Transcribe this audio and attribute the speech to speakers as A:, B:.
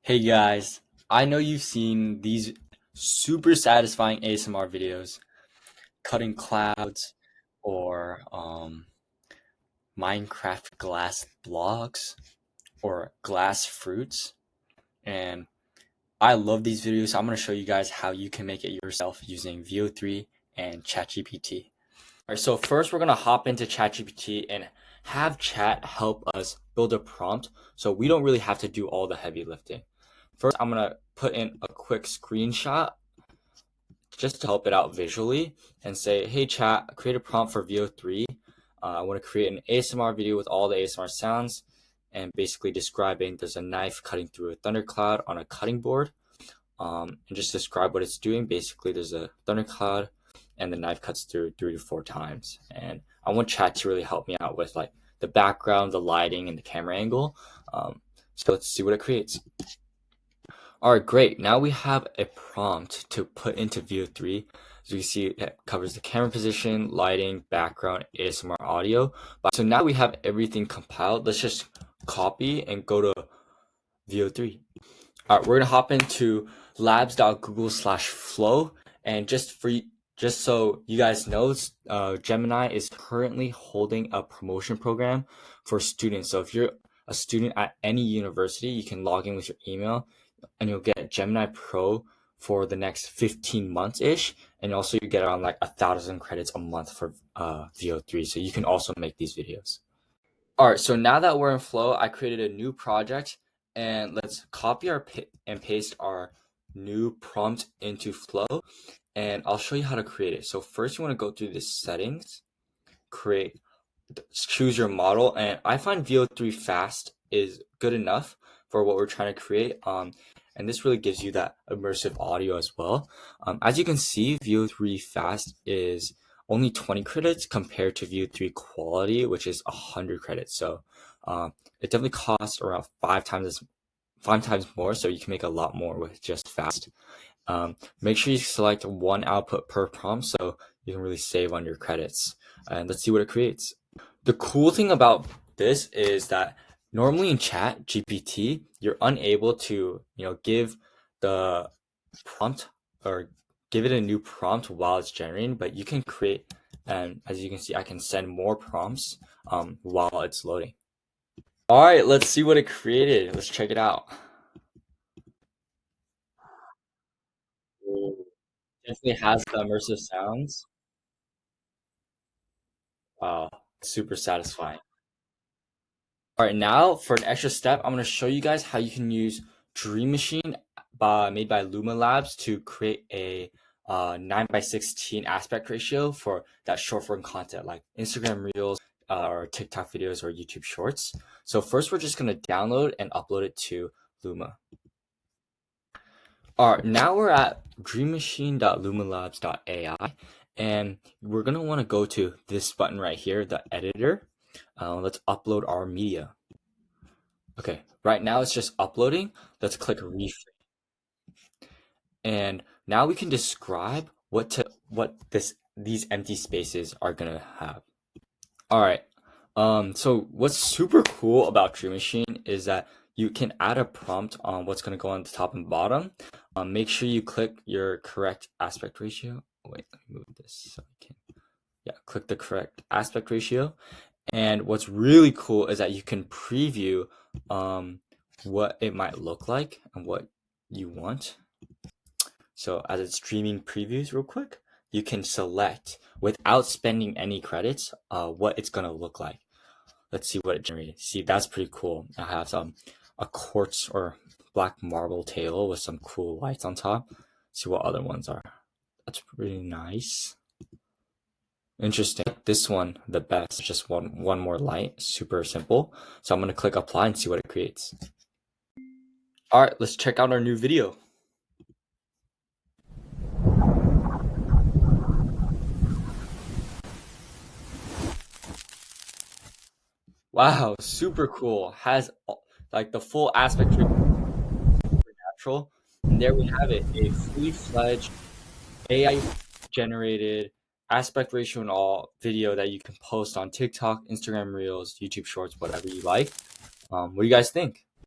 A: Hey guys, I know you've seen these super satisfying ASMR videos, cutting clouds or Minecraft glass blocks or glass fruits. And I love these videos. So I'm going to show you guys how you can make it yourself using VO3 and ChatGPT. All right, so first we're going to hop into ChatGPT and have Chat help us build a prompt so we don't really have to do all the heavy lifting. First, I'm going to put in a quick screenshot just to help it out visually and say, hey chat, create a prompt for VO3. I want to create an ASMR video with all the ASMR sounds and basically describing there's a knife cutting through a thundercloud on a cutting board, and just describe what it's doing. Basically, there's a thundercloud and the knife cuts through 3 to 4 times. And I want chat to really help me out with like the background, the lighting, and the camera angle. So let's see what it creates. All right, great. Now we have a prompt to put into VO3. As you see, it covers the camera position, lighting, background, ASMR audio. So now we have everything compiled. Let's just copy and go to VO3. All right, we're gonna hop into labs.google/flow, and just so you guys know, Gemini is currently holding a promotion program for students. So if you're a student at any university, you can log in with your email and you'll get Gemini Pro for the next 15 months ish. And also you get around like 1,000 credits a month for VO3. So you can also make these videos. All right, so now that we're in Flow, I created a new project and let's copy and paste our new prompt into Flow. And I'll show you how to create it. So first you want to go through the settings, choose your model. And I find VO3 fast is good enough for what we're trying to create. And this really gives you that immersive audio as well. As you can see, VO3 fast is only 20 credits compared to VO3 quality, which is 100 credits. So it definitely costs around 5 times more. So you can make a lot more with just fast. Make sure you select one output per prompt so you can really save on your credits. And let's see what it creates. The cool thing about this is that normally in Chat GPT, you're unable to, give the prompt or give it a new prompt while it's generating, but you can create, and as you can see, I can send more prompts while it's loading. All right, let's see what it created. Let's check it out. Ooh, definitely has the immersive sounds. Super satisfying. All right, now for an extra step, I'm going to show you guys how you can use Dream Machine made by Luma Labs to create a 9:16 aspect ratio for that short form content like Instagram Reels or TikTok videos or YouTube Shorts. So first, we're just going to download and upload it to Luma. All right, now we're at dreammachine.lumalabs.ai, and we're going to want to go to this button right here, the editor. Let's upload our media. Okay, right now it's just uploading. Let's click refresh. And now we can describe what these empty spaces are gonna have. All right. So what's super cool about Dream Machine is that you can add a prompt on what's gonna go on the top and bottom. Make sure you click your correct aspect ratio. Wait, let me move this so I can. Yeah, click the correct aspect ratio. And what's really cool is that you can preview what it might look like and what you want. So as it's streaming previews real quick, you can select without spending any credits what it's gonna look like. Let's see what it generated. See, that's pretty cool. I have a quartz or black marble table with some cool lights on top. See what other ones are. That's pretty nice. Interesting. This one, the best, just one more light, super simple. So I'm gonna click apply and see what it creates. All right, let's check out our new video. Wow, super cool. Has like the full aspect ratio, natural. And there we have it, a fully fledged AI generated aspect ratio and all video that you can post on TikTok, Instagram Reels, YouTube Shorts, whatever you like. What do you guys think?